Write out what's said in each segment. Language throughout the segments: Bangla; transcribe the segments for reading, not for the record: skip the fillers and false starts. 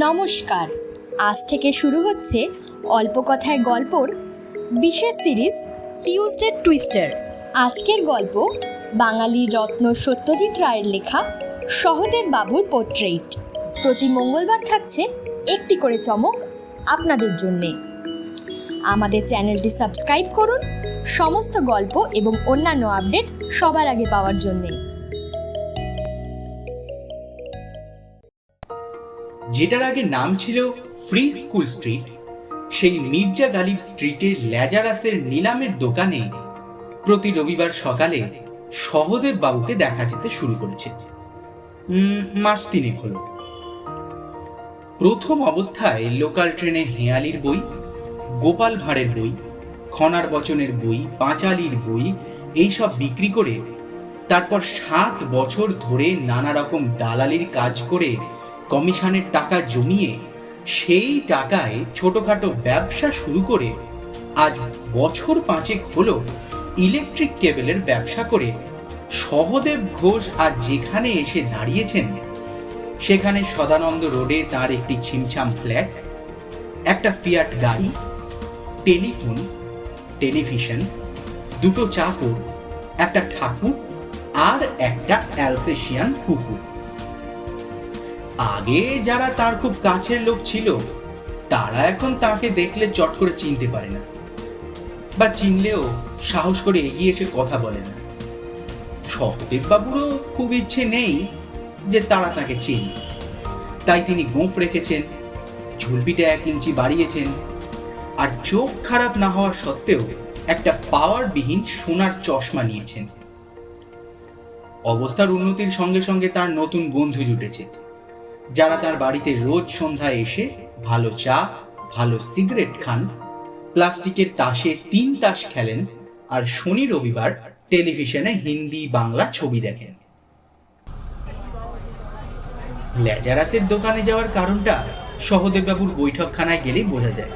নমস্কার, আজ থেকে শুরু হচ্ছে অল্প কথায় গল্পর বিশেষ সিরিজ টিউসডে টুইস্টার। আজকের গল্প বাঙালির রত্ন সত্যজিৎ রায়ের লেখা সহদেব বাবুর পোর্ট্রেট। প্রতি মঙ্গলবার থাকছে একটি করে চমক আপনাদের জন্যে। আমাদের চ্যানেলটি সাবস্ক্রাইব করুন সমস্ত গল্প এবং অন্যান্য আপডেট সবার আগে পাওয়ার জন্যে। যেটার আগে নাম ছিল ফ্রি স্কুল স্ট্রিট, সেই মির্জা গালিব স্ট্রিটের ল্যাজারাসের নিলামের দোকানে প্রতি রবিবার সকালে সহদেব বাবুকে দেখা যেতে শুরু করেছে। মাস তিনেক হলো। প্রথম অবস্থায় লোকাল ট্রেনে হেঁয়ালির বই, গোপাল ভাঁড়ের বই, খনার বচনের বই, পাঁচালির বই এইসব বিক্রি করে তারপর 7 বছর ধরে নানা রকম দালালির কাজ করে কমিশনের টাকা জমিয়ে সেই টাকায় ছোটখাটো ব্যবসা শুরু করে আজ বছর 5 হলো ইলেকট্রিক কেবলের ব্যবসা করে সহদেব ঘোষ আজ যেখানে এসে দাঁড়িয়েছেন সেখানে সদানন্দ রোডে তার একটি ছিমছাম ফ্ল্যাট, একটা ফিয়াট গাড়ি, টেলিফোন, টেলিভিশন, 2টো চাকর, একটা ঠাকুর আর একটা অ্যালসেশিয়ান কুকুর। আগে যারা তার খুব কাছের লোক ছিল তারা এখন তাকে দেখলে চট করে চিনতে পারে না, বা চিনলেও সাহস করে এগিয়ে এসে কথা বলে না। সহদেব বাবুরও খুব ইচ্ছে নেই যে তারা তাকে চেনে, তাই তিনি গোঁফ রেখেছেন, ঝুলপিটা 1 ইঞ্চি বাড়িয়েছেন, আর চোখ খারাপ না হওয়া সত্ত্বেও একটা পাওয়ারবিহীন সোনার চশমা নিয়েছেন। অবস্থার উন্নতির সঙ্গে সঙ্গে তার নতুন বন্ধু জুটেছে, যারা তার বাড়িতে রোজ সন্ধ্যায় এসে ভালো চা, ভালো সিগারেট খান, প্লাস্টিকের তাসে 3 তাস খেলেন আর শনি রবিবার টেলিভিশনে হিন্দি বাংলা ছবি দেখেন। ল্যাজারাসের দোকানে যাওয়ার কারণটা সহদেববাবুর বৈঠকখানায় গেলেই বোঝা যায়।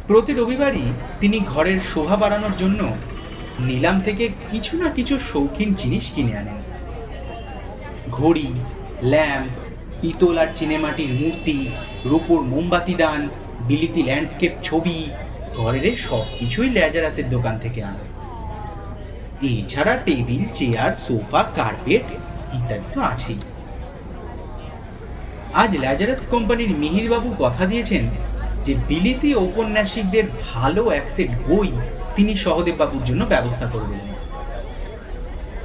প্রতি রবিবারই তিনি ঘরের শোভা বাড়ানোর জন্য নিলাম থেকে কিছু না কিছু শৌখিন জিনিস কিনে আনেন। ঘড়ি, ল্যাম্প, পিতল আর চিনেমাটির মূর্তি, রূপোর মোমবাতি দান, বিলিতি ল্যান্ডস্কেপ ছবি, ঘরের সব কিছুই ল্যাজারাসের দোকান থেকে আনে। এছাড়া টেবিল, চেয়ার, সোফা, কার্পেট ইত্যাদি তো আছেই। আজ ল্যাজারাস কোম্পানির মিহিরবাবু কথা দিয়েছেন যে বিলিতি ঔপন্যাসিকদের ভালো 1 সেট বই তিনি সহদেববাবুর জন্য ব্যবস্থা করে দেবেন।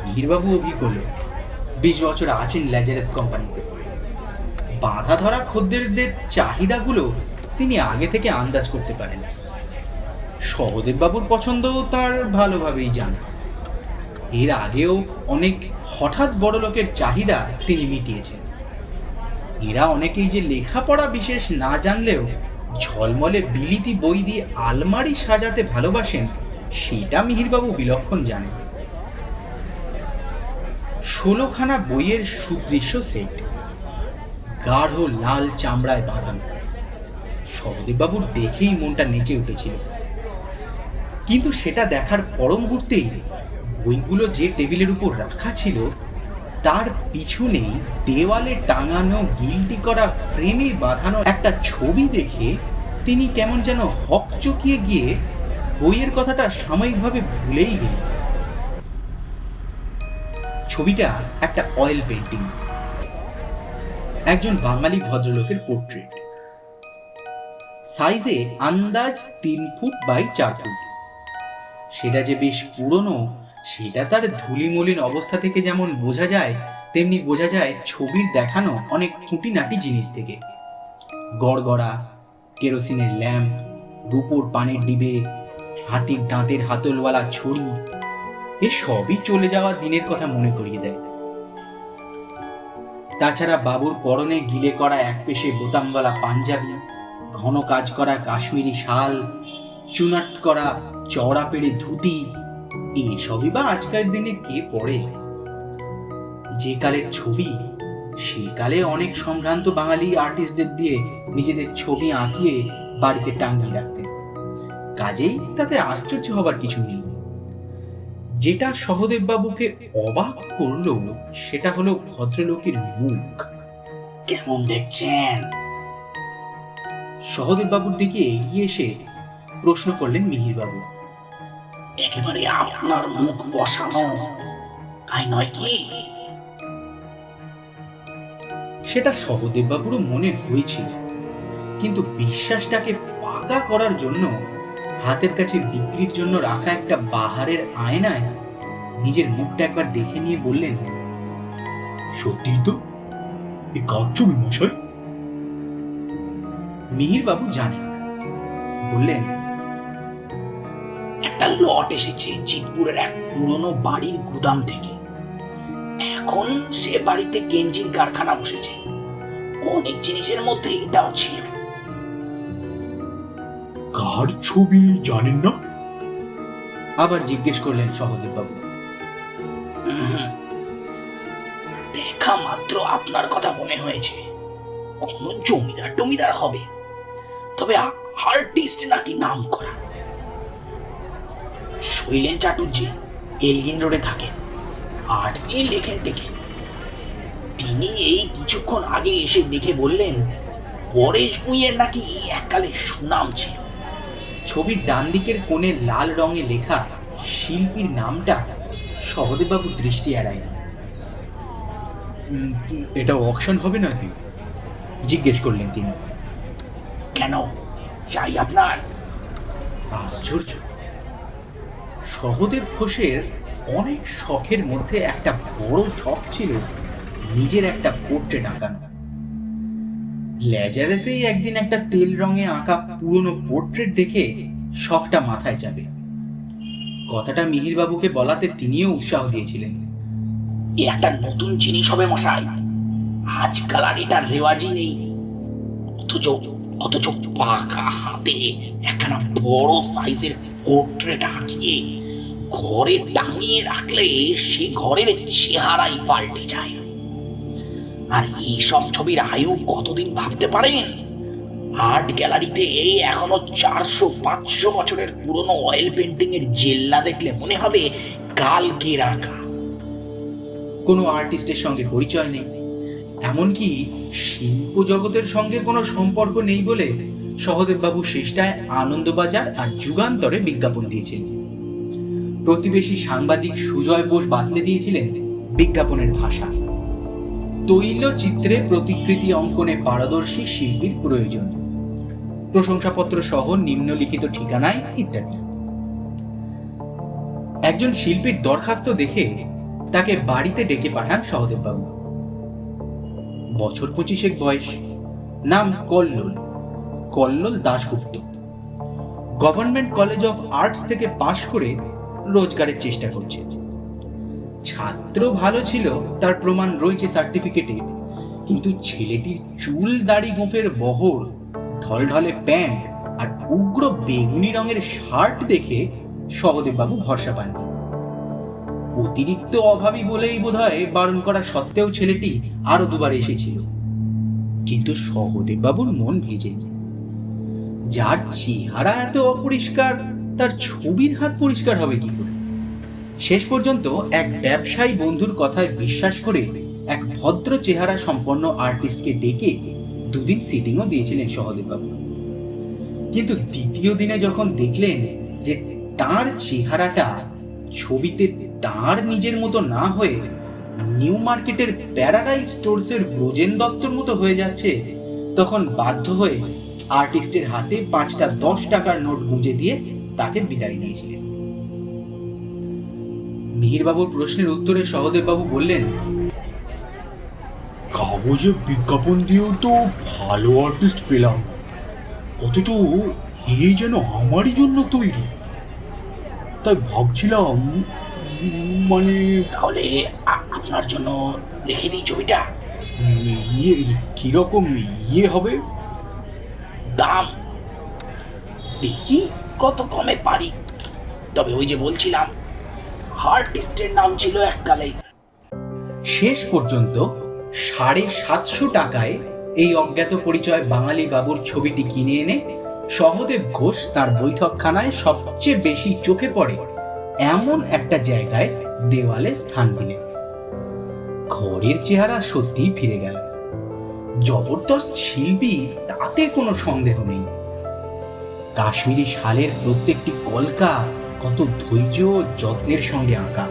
মিহিরবাবু অভিজ্ঞ লোক, 20 বছর আছেন ল্যাজারাস কোম্পানিতে। বাঁধা ধরা খদ্দেরদের চাহিদাগুলো তিনি আগে থেকে আন্দাজ করতে পারেন। সহদেববাবুর পছন্দ তার ভালোভাবেই জানা। এর আগেও অনেক হঠাৎ বড় লোকের চাহিদা তিনি মিটিয়েছেন। এরা অনেকেই যে লেখাপড়া বিশেষ না জানলেও ঝলমলে বিলিতি বই দিয়ে আলমারি সাজাতে ভালোবাসেন সেটা মিহিরবাবু বিলক্ষণ জানেন। 16খানা বইয়ের সুদৃশ্য সেট, গাঢ় লাল চামড়ায় বাঁধানো। সহদেববাবুর দেখেই মনটা নেচে উঠেছিল, কিন্তু সেটা দেখার পর মুহূর্তেই বইগুলো যে টেবিলের উপর রাখা ছিল তার পিছনেই দেওয়ালে টাঙানো গিল্টি করা ফ্রেমে বাঁধানো একটা ছবি দেখে তিনি কেমন যেন হকচকিয়ে গিয়ে বইয়ের কথাটা সাময়িকভাবে ভুলেই গেলেন। ছবিটা একটা অয়েল পেন্টিং, একজন বাঙালি ভদ্রলোকের পোর্ট্রেট। সাইজে আন্দাজ 3 ফুট বাই 4 ফুট। সেটা যে বেশ পুরনো সেটা তার ধুলিমলিন অবস্থা থেকে যেমন বোঝা যায়, তেমনি বোঝা যায় ছবির দেখানো অনেক খুঁটিনাটি জিনিস থেকে। গড়গড়া, কেরোসিনের ল্যাম্প, রূপোর পানের ডিবে, হাতির দাঁতের হাতলওয়ালা ছড়ি, এসবই চলে যাওয়া দিনের কথা মনে করিয়ে দেয়। তাছাড়া বাবুর পরনে গিলে করা 1 পেশে বোতামওয়ালা পাঞ্জাবি, ঘন কাজ করা কাশ্মীরি শাল, চুনাট করা চওড়া পেড়ে ধুতি, এসবই বা আজকের দিনে কে পড়ে? যে কালের ছবি সে কালে অনেক সম্ভ্রান্ত বাঙালি আর্টিস্টদের দিয়ে নিজেদের ছবি আঁকিয়ে বাড়িতে টাঙিয়ে রাখতেন। কাজেই তাতে আশ্চর্য হবার কিছু নেই। যেটা সহদেববাবুকে অবাক করল সেটা হলো ভদ্রলোকের মুখ। কেমন দেখছেন? সহদেব বাবুর দিকে এগিয়ে এসে প্রশ্ন করলেন মিহির বাবু। একেবারে আপনার মুখ বসানো, তাই নয় কি? সেটা সহদেব বাবুরও মনে হয়েছিল, কিন্তু বিশ্বাসটাকে পাকা করার জন্য হাতের কাছে বিক্রির জন্য রাখা একটা বাহারের আয়নায় নিজের মুখটা একবার দেখে নিয়ে বললেন, সত্যি তো? এ কার ছবি মশাই? মিহির বাবু জানেন না, বললেন, একটা লট এসেছে জিতপুরের এক পুরনো বাড়ির গুদাম থেকে। এখন সে বাড়িতে গেঞ্জির কারখানা বসেছে। অনেক জিনিসের মধ্যে এটাও ছিল। কার ছবি জানেন না? আবার জিজ্ঞেস করলেন সহদেব বাবু। দেখা মাত্র আপনার কথা মনে হয়েছে কোন জমিদার টমিদার হবে, তবে আর্টিস্ট নাকি নাম করা। শৈলেন চাটুর্যে এলগিন রোডে থাকেন, আর্ট নিয়ে লেখেন টেখেন। তিনি এই কিছুক্ষণ আগে এসে দেখে বললেন পরেশ গুঁইয়ের নাকি এককালে সুনাম ছিল। ছবির ডান দিকের কোণে লাল রঙে লেখা শিল্পীর নামটা সহদেব বাবুর দৃষ্টি এড়ায়নি। এটা অকশন হবে নাকি? জিজ্ঞেস করলেন তিনি। কেন চাই আপনার? আশ্চর্য, সহদেব ঘোষের অনেক শখের মধ্যে একটা বড় শখ ছিল নিজের একটা পোর্ট্রেট আঁকানো। লেজারেসেই একদিন একটা তেল রঙে আঁকা পুরনো পোর্ট্রেট দেখে শখটা মাথায় যাবে। কথাটা মিহির বাবুকে বলাতে তিনিও উৎসাহ দিয়েছিলেন। এ একটা নতুন জিনিস হবে মশাই, আজকাল আর এটার রেওয়াজই নেই। অথচ অথচ পাকা হাতে একখানা বড় সাইজের পোর্ট্রেট আঁকিয়ে ঘরে টাঙিয়ে রাখলে সে ঘরের চেহারাই পাল্টে যায়। আর এইসব ছবির আয়ু কতদিন ভাবতে পারেন? আর্ট গ্যালারিতে এখনো 400-500 বছরের পুরনো অয়েল পেন্টিং এর জেল্লা দেখলে মনে হবে কালকের আঁকা। কোনো আর্টিস্টের সঙ্গে পরিচয় নেই, এমনকি শিল্প জগতের সঙ্গে কোনো সম্পর্ক নেই বলে সহদেব বাবু শেষটায় আনন্দবাজার আর যুগান্তরে বিজ্ঞাপন দিয়েছিলেন। প্রতিবেশী সাংবাদিক সুজয় বোস বাতলে দিয়েছিলেন বিজ্ঞাপনের ভাষা। তৈলচিত্রে প্রতিকৃতি অঙ্কনে পারদর্শী শিল্পীর প্রয়োজন, প্রশংসাপত্র সহ নিম্নলিখিত ঠিকানায় ইত্যাদি। একজন শিল্পীর দরখাস্ত দেখে তাকে বাড়িতে ডেকে পাঠান সহদেব বাবু। বছর 25 বয়স, নাম Kallol Dasgupta. Government college of arts থেকে পাশ করে রোজগারের চেষ্টা করছে। ছাত্র ভালো ছিল তার প্রমাণ রয়েছে সার্টিফিকেটে, কিন্তু ছেলেটির চুল দাড়ি গোঁফের বহর, ঢলঢলে প্যান্ট আর উগ্র বেগুনি রঙের শার্ট দেখে সহদেব বাবু ভরসা পাননি। অতিরিক্ত অভাবী বলেই বোধহয় বারণ করা সত্ত্বেও ছেলেটি আরো দুবার এসেছিল, কিন্তু সহদেব বাবুর মন ভেজেনি। যার চেহারা এত অপরিষ্কার তার ছবির হাত পরিষ্কার হবে কি করে? শেষ পর্যন্ত এক ব্যবসায়ী বন্ধুর কথায় বিশ্বাস করে এক ভদ্র চেহারা সম্পন্ন আর্টিস্টকে ডেকে দুদিন সিটিংও দিয়েছিলেন সহদেব বাবু। কিন্তু দ্বিতীয় দিনে যখন দেখলেন যে তার চেহারাটা ছবিতে তার নিজের মতো না হয়ে নিউ মার্কেটের প্যারাডাইজ স্টোরসের ব্রজেন দত্তর মতো হয়ে যাচ্ছে, তখন বাধ্য হয়ে আর্টিস্টের হাতে 5টা 10 টাকার নোট গুঁজে দিয়ে তাকে বিদায় দিয়েছিলেন। মিহিরবাবুর প্রশ্নের উত্তরে সহদেব বাবু বললেন, কাগজে বিজ্ঞাপন দিয়েও তো ভালো আর্টিস্ট পেলাম না, অথচ এই যেন আমারই জন্য তৈরি। তাই ভাবছিলাম, মানে তাহলে আপনার জন্য রেখে দিই ছবিটা। ইয়ে কিরকম ইয়ে হবে? দাম দেখি কত কমে পারি। তবে ওই যে বলছিলাম, আর্টিস্টের নাম ছিল এককালে। শেষ পর্যন্ত 750 টাকায় এই অজ্ঞাত পরিচয় বাঙালি বাবুর ছবিটি কিনে এনে সহদেব ঘোষ তার বৈঠকখানায় সবচেয়ে বেশি চোখে পড়ে এমন একটা জায়গায় দেওয়ালে স্থান দিলেন। ঘরের চেহারা সত্যিই ফিরে গেল। জবরদস্ত শিল্পী, তাতে কোনো সন্দেহ নেই। কাশ্মীরি শালের প্রত্যেকটি কলকা কত ধৈর্য ও যত্নের সঙ্গে আঁকা।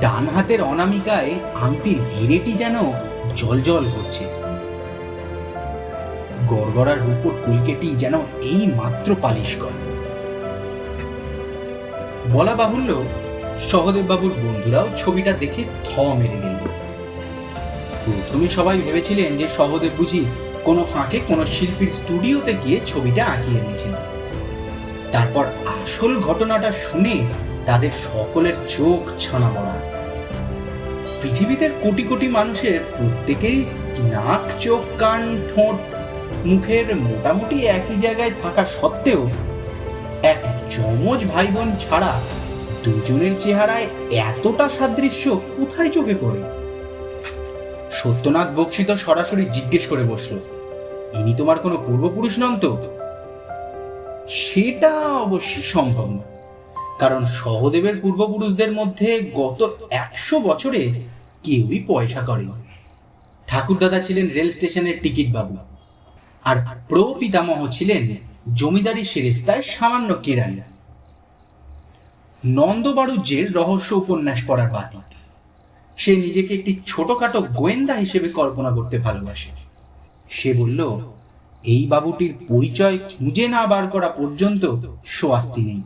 ডান হাতের অনামিকায় আংটির হিরেটি যেন জলজল করছে। গড়গড়ার রূপোর কুলকেটি যেন এই মাত্র পালিশ করা। বলা বাহুল্য, সহদেব বাবুর বন্ধুরাও ছবিটা দেখে থ মেরে গেল। প্রথমে সবাই ভেবেছিলেন যে সহদেব বুঝি কোনো ফাঁকে কোনো শিল্পীর স্টুডিওতে গিয়ে ছবিটা আঁকিয়ে এনেছেন। তারপর আসল ঘটনাটা শুনে তাদের সকলের চোখ ছানা পড়া। পৃথিবীতে কোটি কোটি মানুষের প্রত্যেকেই নাক, চোখ, কান, ঠোঁট, মুখের মোটামুটি একই জায়গায় থাকা সত্ত্বেও এক যমজ ভাই বোন ছাড়া দুজনের চেহারায় এতটা সাদৃশ্য কোথায় চোখে পড়ে? সত্যনাথ বক্সী তো সরাসরি জিজ্ঞেস করে বসল, ইনি তোমার কোনো পূর্বপুরুষ নন তো? সেটা অবশ্যই সম্ভব না, কারণ সহদেবের পূর্বপুরুষদের মধ্যে গত 100 বছরে কেউই পয়সা করেনি। ঠাকুরদাদা ছিলেন রেল স্টেশনের টিকিট বাবু, আর প্রপিতামহ ছিলেন জমিদারি সেরেস্তায় সামান্য কেরানি। নন্দবাড়ুজ্যের রহস্য উপন্যাস পড়ার বাতি। সে নিজেকে একটি ছোটখাটো গোয়েন্দা হিসেবে কল্পনা করতে ভালোবাসে। সে বলল, এই বাবুটির পরিচয় খুঁজে না বার করা পর্যন্ত স্বস্তি নেই।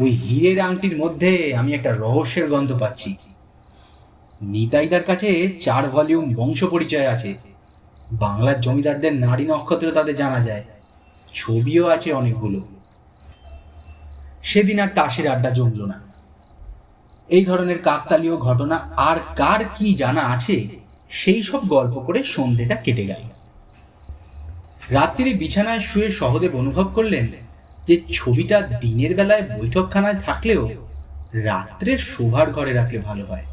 ওই হীরের আংটির মধ্যে আমি একটা রহস্যের গন্ধ পাচ্ছি। নিতাইদার কাছে 4 ভলিউম বংশ পরিচয় আছে। বাংলার জমিদারদের নারী নক্ষত্র তাদের জানা যায়। ছবিও আছে অনেকগুলো। সেদিন আর তাসের আড্ডা জমল না। এই ধরনের কাকতালীয় ঘটনা আর কার কি জানা আছে সেই সব গল্প করে সন্ধেটা কেটে গেল। রাত্রিরে বিছানায় শুয়ে সহদেব অনুভব করলেন যে ছবিটা দিনের বেলায় বৈঠকখানায় থাকলেও রাত্রে শোভার ঘরে রাখলে ভালো হয়।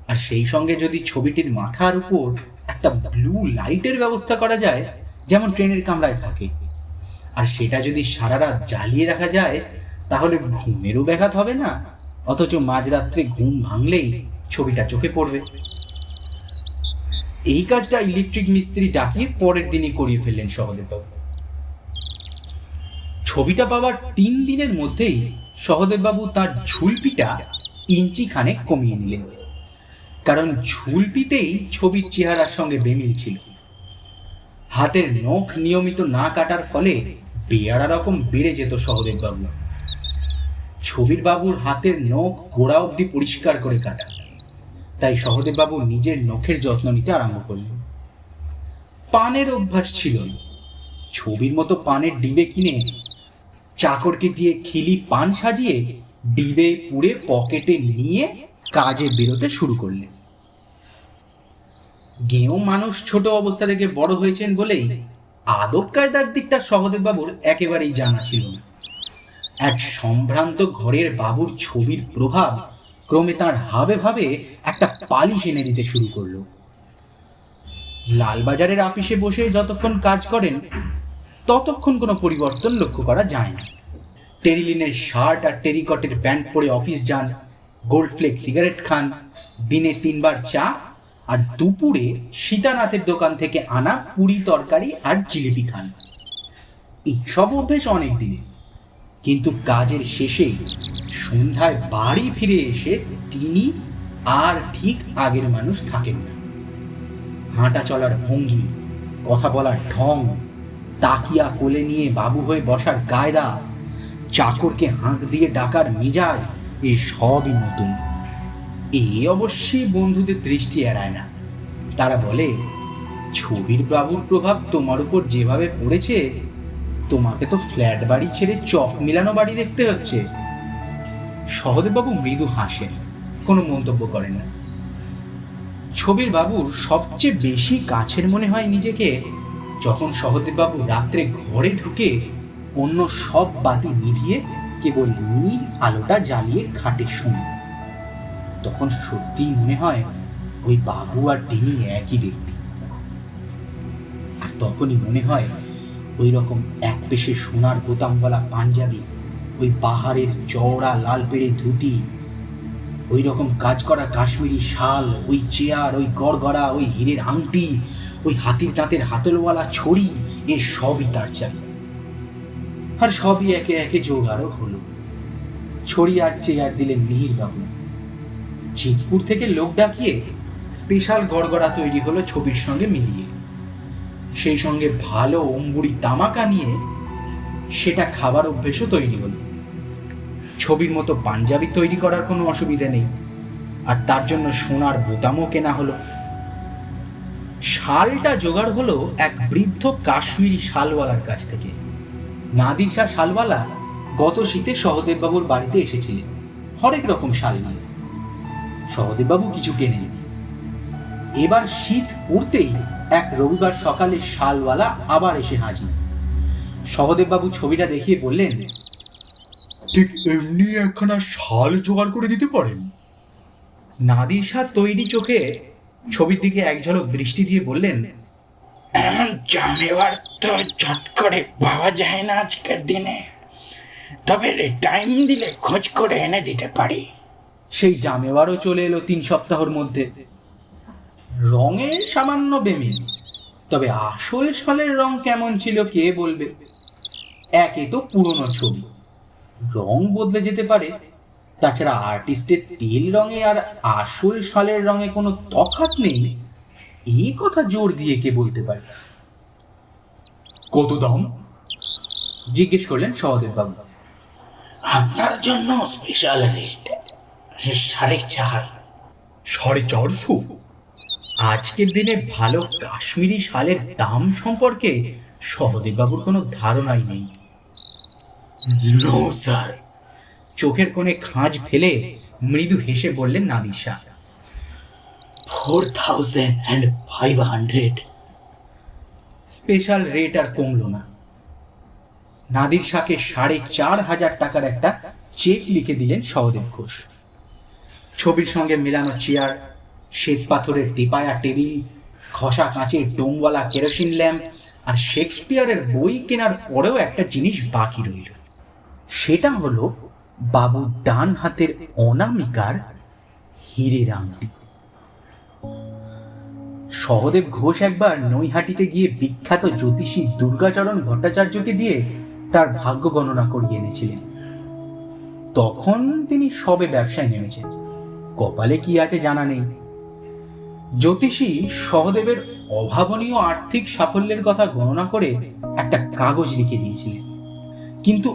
আর সেই সঙ্গে যদি ছবিটির মাথার উপর একটা ব্লু লাইটের ব্যবস্থা করা যায়, যেমন ট্রেনের কামরায় থাকে, আর সেটা যদি সারা রাত জ্বালিয়ে রাখা যায়, তাহলে ঘুমেরও ব্যাঘাত হবে না, অথচ মাঝরাত্রে ঘুম ভাঙলেই ছবিটা চোখে পড়বে। এই কাজটা ইলেকট্রিক মিস্ত্রি ডাকিয়ে পরের দিনই করিয়ে ফেললেন সহদেববাবু। ছবিটা পাওয়ার 3 দিনের মধ্যেই সহদেববাবু তার ঝুলপিটা ইঞ্চি খানেক কমিয়ে নিলেন, কারণ ঝুলপিতেই ছবির চেহারার সঙ্গে বেমিল ছিল। হাতের নখ নিয়মিত না কাটার ফলে বেয়ারা রকম বেড়ে যেত সহদেববাবু। ছবির বাবুর হাতের নখ গোড়া অবধি পরিষ্কার করে কাটা, তাই সহদেববাবু নিজের নখের যত্ন নিতে আরম্ভ করলেন। পানের অভ্যাস ছিল না। ছবির মতো পানের ডিবে কিনে চাকরকে দিয়ে খিলি পান সাজিয়ে ডিবে পুড়ে পকেটে নিয়ে কাজে বেরোতে শুরু করলেন। গেঁয়ো মানুষ ছোট অবস্থা থেকে বড় হয়েছেন বলেই আদব কায়দার দিকটা সহদেববাবুর একেবারেই জানা ছিল না। এক সম্ভ্রান্ত ঘরের বাবুর ছবির প্রভাব ক্রমে তাঁর হাবে ভাবে একটা পালিশ এনে দিতে শুরু করলো। লালবাজারের আপিসে বসে যতক্ষণ কাজ করেন ততক্ষণ কোনো পরিবর্তন লক্ষ্য করা যায় না। টেরিলিনের শার্ট আর টেরিকটের প্যান্ট পরে অফিস যান, গোল্ড ফ্লেক সিগারেট খান, দিনে 3 বার চা, আর দুপুরে সীতানাথের দোকান থেকে আনা পুরি তরকারি আর জিলিপি খান। এইসব অভ্যেস অনেক দিনের, কিন্তু কাজের শেষে সন্ধ্যায় বাড়ি ফিরে এসে তিনি আর ঠিক আগের মানুষ থাকেন না। হাঁটা চলার ভঙ্গি, কথা বলার ঢং, তাকিয়া কোলে নিয়ে বাবু হয়ে বসার কায়দা, চাকরকে হাঁক দিয়ে ডাকার মিজাজ, এই সবই নতুন। এ অবশ্যই বন্ধুদের দৃষ্টি এড়ায় না। তারা বলে, ছবির বাবুর প্রভাব তোমার উপর যেভাবে পড়েছে, তোমাকে তো ফ্ল্যাট বাড়ি ছেড়ে চক মিলানো বাড়ি দেখতে হচ্ছে। সহদেববাবু মৃদু হাসেন, কোনো মন্তব্য করেন না। ছবির বাবুর সবচেয়ে বেশি কাছের মনে হয় নিজেকে যখন সহদেববাবু রাত্রে ঘরে ঢুকে অন্য সব বাতি নিভিয়ে কেবল নীল আলোটা জ্বালিয়ে খাটে শুন। তখন সত্যিই মনে হয় ওই বাবু আর তিনি একই ব্যক্তি। আর তখনই মনে হয় ওই রকম এক পেশে সোনার বোতামওয়ালা পাঞ্জাবি, ওই পাহাড়ের চওড়া লাল পেড়ে ধুতি, ওই রকম কাজ করা কাশ্মীরি শাল, ওই চেয়ার, ওই গড়গড়া, ওই হীরের আংটি, ওই হাতির দাঁতের হাতলওয়ালা ছড়ি, এ সবই তার চাই। আর সবই একে একে জোগাড়ও হলো। ছড়ি আর চেয়ার দিলেন মিহিরবাবু। জিতপুর থেকে লোক ডাকিয়ে স্পেশাল গড়গড়া তৈরি হলো ছবির সঙ্গে মিলিয়ে। সেই সঙ্গে ভালো অম্বুরি তামাকা নিয়ে সেটা খাবার অভ্যেসও তৈরি হলো। ছবির মতো পাঞ্জাবি তৈরি করার কোনো অসুবিধা নেই, আর তার জন্য সোনার বোতামও কেনা হলো। শালটা জোগাড় হলো এক বৃদ্ধ কাশ্মীরি শালওয়ালার কাছ থেকে। নাদির শাহ শালওয়ালা গত শীতে সহদেববাবুর বাড়িতে এসেছিলেন হরেক রকম শাল নিয়ে। সহদেববাবু কিছু কেনেন। এবার শীত পড়তেই এক রবিবার সকালে শালওয়ালা আবার এসে হাজির। সহদেববাবু ছবিটা দেখিয়ে বললেন, ঠিক এমনি একখানা শাল জোগাড় করে দিতে পারেন? নাদির শাহ তৈরি চোখে ছবির দিকে এক ঝলক দৃষ্টি দিয়ে বললেন, এমন জামেওয়ার তো চট করে পাওয়া যায় না আজকের দিনে, তবে টাইম দিলে খোঁজ করে এনে দিতে পারি। সেই জামেওয়ারও চলে এলো 3 সপ্তাহের মধ্যে। রঙের সামান্য বেমিল, তবে আসল শালের রং কেমন ছিল কে বলবে। একে তো পুরনো ছবি, রং বদলে যেতে পারে। তাছাড়া আর্টিস্টের তেল রঙে আর আসল শালের রঙে কোনো তফাৎ নেই, এই কথা জোর দিয়ে কে বলতে পারে? কত দাম? জিজ্ঞেস করলেন সহদেববাবু। আপনার জন্য স্পেশাল রেট 4.5। 450? আজকের দিনে ভালো কাশ্মীরি শালের দাম সম্পর্কে সহদেববাবুর কোনো ধারণাই নেই। No sir. চোখের কোণে খাঁজ ফেলে মৃদু হেসে বললেন নাদির শাহ। 4,500। স্পেশাল রেট আর কমলো না। নাদির শাহকে 4,500 টাকার একটা চেক লিখে দিলেন সহদেব ঘোষ। ছবির সঙ্গে মেলানো চেয়ার, শ্বেত পাথরের তেপায়া টেবিল, খসা কাঁচের ডোমওয়ালা কেরোসিন ল্যাম্প আর শেক্সপিয়ারের বই কেনার পরেও একটা জিনিস বাকি রইল। সেটা হলো বাবুর ডান হাতের অনামিকার হীরের আংটি। সহদেব ঘোষ একবার নৈহাটিতে গিয়ে বিখ্যাত জ্যোতিষী দুর্গাচরণ ভট্টাচার্যকে দিয়ে তার ভাগ্য গণনা করিয়ে এনেছিলেন। তখন তিনি সবে ব্যবসায় নেমেছেন, কপালে কি আছে জানা নেই। জ্যোতিষী সহদেবের অভাবনীয় আর্থিক সাফল্যের কথা গণনা করে একটা কাগজ লিখে দিয়েছিলেন, কিন্তু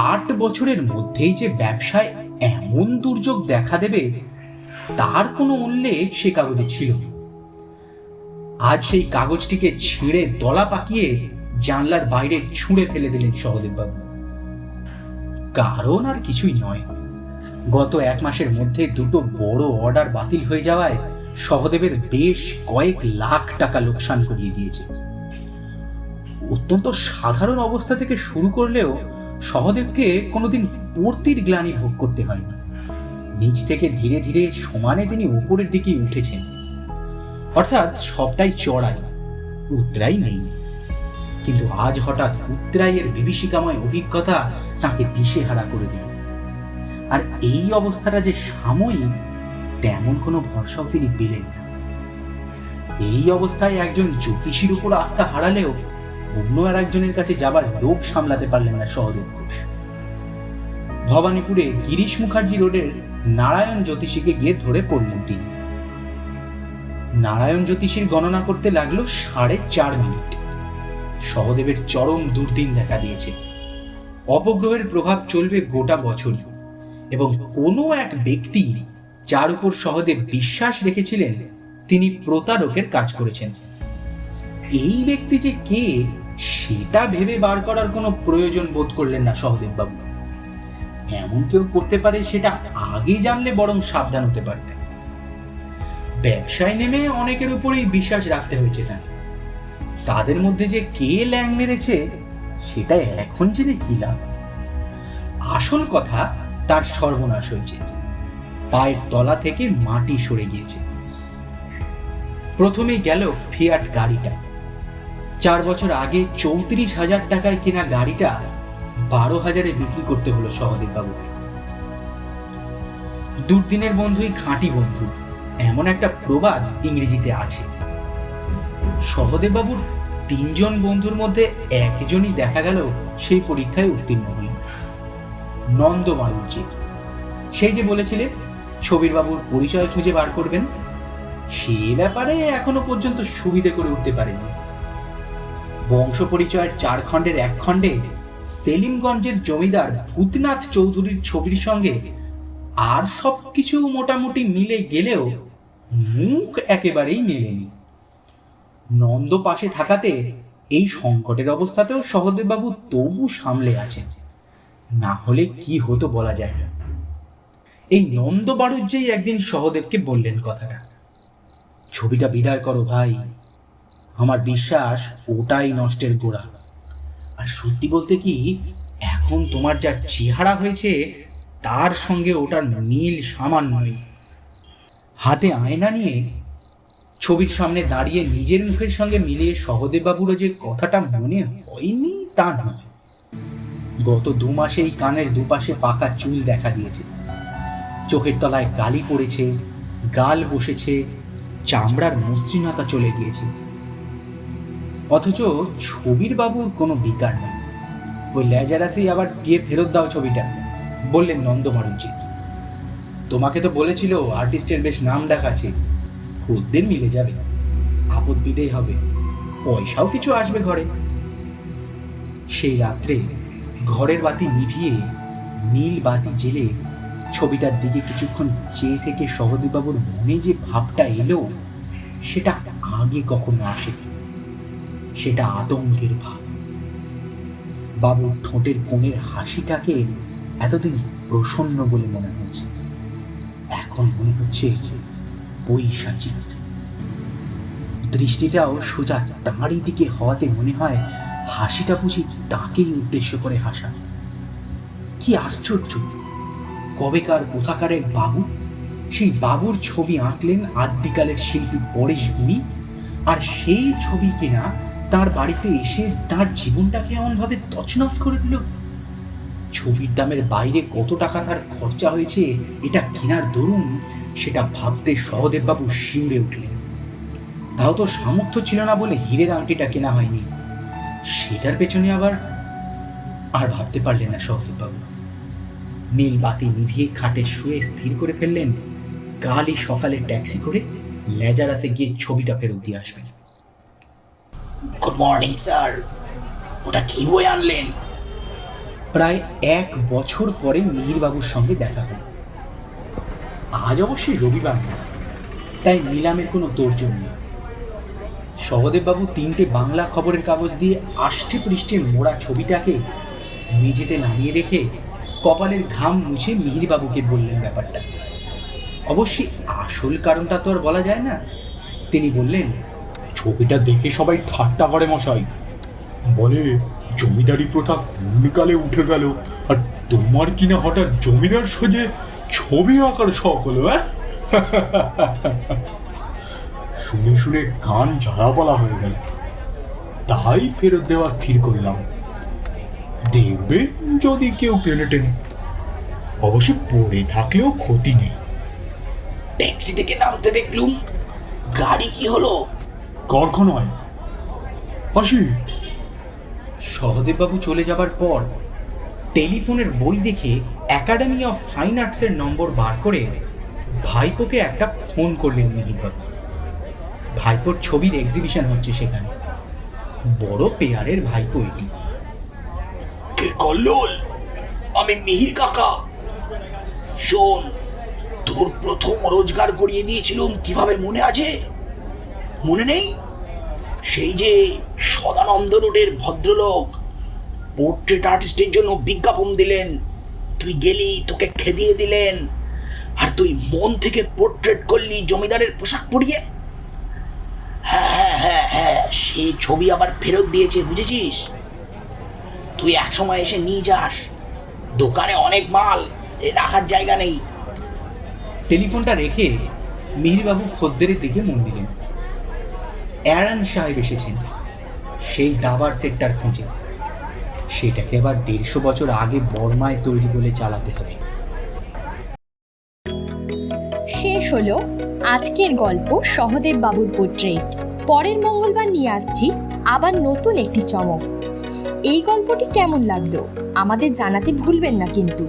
8 বছরের মধ্যেই যে ব্যবসায় এমন দুর্যোগ দেখা দেবে তার কোনো উল্লেখ সে কাগজে ছিল না। আজ সেই কাগজটিকে ছিঁড়ে দলা পাকিয়ে জানলার বাইরে ছুঁড়ে ফেলে দিলেন সহদেববাবু। কারণ আর কিছুই নয়, গত 1 মাসের মধ্যে 2টো বড় অর্ডার বাতিল হয়ে যাওয়ায় সহদেবের বেশ কয়েক লাখ টাকা লোকসান করিয়ে দিয়েছে। অত্যন্ত সাধারণ অবস্থা থেকে শুরু করলেও সহদেবকে কোনোদিন পড়তির গ্লানি ভোগ করতে হয়নি। নিচ থেকে ধীরে ধীরে সমানে তিনি উপরের দিকে উঠেছেন, অর্থাৎ সবটাই চড়াই, উতরাই নেই। কিন্তু আজ হঠাৎ উতরাইয়ের বিভীষিকাময় অভিজ্ঞতা তাকে দিশেহারা করে দিল। আর এই অবস্থাটা যে সাময়িক তেমন কোনো ভরসাও তিনি পেলেন না। এই অবস্থায় একজন জ্যোতিষীর উপর আস্থা হারালেও অন্য আর একজনের কাছে যাবার লোভ সামলাতে পারলেন না সহদেব ঘোষ। ভবানীপুরে গিরিশ মুখার্জি রোডের নারায়ণ জ্যোতিষীকে গিয়ে ধরে পড়লেন তিনি। নারায়ণ জ্যোতিষীর গণনা করতে লাগলো 4.5 মিনিট। সহদেবের চরম দুর্দিন দেখা দিয়েছে। অপগ্রহের প্রভাব চলবে গোটা বছরই, এবং কোনো এক ব্যক্তি যার উপর সহদেব বিশ্বাস রেখেছিলেন তিনি প্রতারকের কাজ করেছেন। এই ব্যক্তি যে কে সেটা ভেবে বার করার কোনো প্রয়োজন বোধ করলেন না সহদেব বাবু। এমন কেউ করতে পারে সেটা আগে জানলে বরং সাবধান হতে পারতেন। ব্যবসায় নেমে অনেকের উপরেই বিশ্বাস রাখতে হয়েছে তাকে। তাদের মধ্যে যে কে ল্যাং মেরেছে সেটা এখন জেনে কি লাভ। আসল কথা তার সর্বনাশ হয়েছে, পায়ের তলা থেকে মাটি সরে গিয়েছে। প্রথমে গেল ফিয়াট গাড়িটা। 4 বছর আগে 34,000 টাকায় কেনা গাড়িটা 12,000-এ বিক্রি করতে হলো সহদেব বাবুকে। দুর্দিনের বন্ধুই খাঁটি বন্ধু, এমন একটা প্রবাদ ইংরেজিতে আছে। সহদেববাবুর 3 জন বন্ধুর মধ্যে একজনই দেখা গেল সেই পরীক্ষায় উত্তীর্ণ হলেন, নন্দ বাড়ুজ্যে। সেই যে বলেছিলেন ছবির বাবুর পরিচয় খুঁজে বার করবেন, সে ব্যাপারে এখনো পর্যন্ত সুবিধে করে উঠতে পারেননি। বংশ পরিচয়ের 4 খণ্ডের 1 খণ্ডে সেলিমগঞ্জের জমিদার ভূতনাথ চৌধুরীর ছবির সঙ্গে আর সবকিছু মোটামুটি মিলে গেলেও মুখ একেবারেই মেলেনি। নন্দ পাশে থাকাতে এই সংকটের অবস্থাতেও সহদেববাবু তবু সামলে আছেন, না হলে কি হতো বলা যায় না। এই নন্দ বাড়ুজ্যেই একদিন সহদেবকে বললেন কথাটা, ছবিটা বিদায় করো ভাই, আমার বিশ্বাস ওটাই নষ্টের গোড়া। আর সত্যি বলতে কি, এখন তোমার যা চেহারা হয়েছে তার সঙ্গে ওটার মিল সামান্যই। হাতে আয়না নিয়ে ছবির সামনে দাঁড়িয়ে নিজের মুখের সঙ্গে মিলিয়ে সহদেববাবুরও যে কথাটা মনে হয়নি তা নয়। গত 2 মাসে এই কানের দুপাশে পাকা চুল দেখা দিয়েছে, চোখের তলায় গালি পড়েছে, গাল বসেছে, চামড়ার মসৃণতা চলে গিয়েছে। অথচ ছবির বাবুর কোনো বিকার নেই। ওই লেজারাসি আবার গিয়ে ফেরত দাও ছবিটা, বললেন নন্দ বাড়ুজ্যে। তোমাকে তো বলেছিল আর্টিস্টের বেশ নাম দেখাচ্ছে, খদ্দের মিলে যাবে, আপদ বিদেয় হবে, পয়সাও কিছু আসবে ঘরে। সেই রাত্রে ঘরের বাতি নিভিয়ে নীল বাতি জেলে ছবিটার দিকে কিছুক্ষণ চেয়ে থেকে সহদেববাবুর মনে যে ভাবটা এলো সেটা আগে কখনো আসেনি। সেটা আতঙ্কের ভাব। বাবুর ঠোঁটের কোণের হাসিটাকে এতদিন প্রসন্ন বলে মনে হয়েছে, এখন মনে হচ্ছে বৈশাচিক। দৃষ্টিটাও সোজা তাঁরই দিকে হওয়াতে মনে হয় হাসিটা বুঝি তাকেই উদ্দেশ্য করে হাসা। কি আশ্চর্য! কবেকার কোথাকারের বাবু, সেই বাবুর ছবি আঁকলেন আদ্যিকালের শিল্পী পরেশ গুণী, আর সেই ছবি কিনা তার বাড়িতে এসে তার জীবনটাকে এমনভাবে তছনছ করে দিল। ছবির দামের বাইরে কত টাকা তার খরচা হয়েছে এটা কেনার দরুন সেটা ভাবতে সহদেববাবু শিউরে উঠলেন। তাও তো সামর্থ্য ছিল না বলে হীরের আংটিটা কেনা হয়নি। সেটার পেছনে আবার আর ভাবতে পারলেন না সহদেববাবু। নীল বাতি নিভিয়ে খাটে শুয়ে স্থির করে ফেললেন কালই সকালে ট্যাক্সি করে লেজারাসে গিয়ে ছবিটা ফেরত দিয়ে আসবেন। গুড মর্নিং স্যার, ওটা কি বই আনলেন? প্রায় 1 বছর পরে মিহিরবাবুর সঙ্গে দেখা হল। আজ অবশ্যই রবিবার না, তাই নিলামের কোনো তোড়জোড় নেই। সহদেববাবু 3টে বাংলা খবরের কাগজ দিয়ে আষ্টে পৃষ্ঠে মোড়া ছবিটাকে মেঝেতে নামিয়ে রেখে কপালের ঘাম মুছে মিহিরবাবুকে বললেন ব্যাপারটা। অবশ্যই আসল কারণটা তো আর বলা যায় না। তিনি বললেন, ছবিটা দেখে সবাই ঠাট্টা করে মশাই, বলে জমিদারি প্রথা কোন কালে উঠে গেল, আর তোমার কিনা হঠাৎ জমিদার সোজে ছবি আঁকার শখ হলো। শুনে শুনে কান ঝাড়াপালা হয়ে গেল, তাই ফেরত দেওয়া স্থির করলাম। দেখবে যদি কেউ টেনে টেনে, অবশ্য পড়ে থাকলেও ক্ষতি নেই। ট্যাক্সি থেকে নামতে দেখলুম, গাড়ি কি হলো? কখন হয় আসি। সহদেববাবু চলে যাবার পর টেলিফোনের বই দেখে একাডেমি অফ ফাইন আর্টসের নম্বর বার করে ভাইপোকে একটা ফোন করলেন মিহিরবাবু। ভাইপোর ছবির এক্সিবিশন হচ্ছে সেখানে। বড় পেয়ারের ভাইপো এটি। কে কল্লোল? আমি মিহির কাকা। শোন, তোর প্রথম রোজগার করিয়ে দিয়েছিলুম কিভাবে মনে আছে? মনে নেই? সেই যে সদানন্দ রোডের ভদ্রলোক পোর্ট্রেট আর্টিস্টের জন্য বিজ্ঞাপন দিলেন, তুই গেলি, তোকে খেদিয়ে দিলেন, আর তুই মন থেকে পোর্ট্রেট করলি জমিদারের পোশাক পরিয়ে। হ্যাঁ হ্যাঁ হ্যাঁ হ্যাঁ, সেই ছবি আবার ফেরত দিয়েছে, বুঝেছিস? তুই এক সময় এসে নিয়ে যাস, দোকানে অনেক মাল, রাখার জায়গা নেই। টেলিফোনটা রেখে মিহিরবাবু খদ্দেরের দিকে মন দিলেন। অ্যারন সাহেব এসেছেন সেই দাবার সেটটার খোঁজে। সেটাকে আবার 150 বছর আগে বর্মায় তৈরি বলে চালাতে হবে। শেষ হলো আজকের গল্প সহদেব বাবুর পোর্ট্রেট। পরের মঙ্গলবার নিয়ে আসছি আবার নতুন একটি চমক। এই গল্পটি কেমন লাগলো আমাদের জানাতে ভুলবেন না কিন্তু।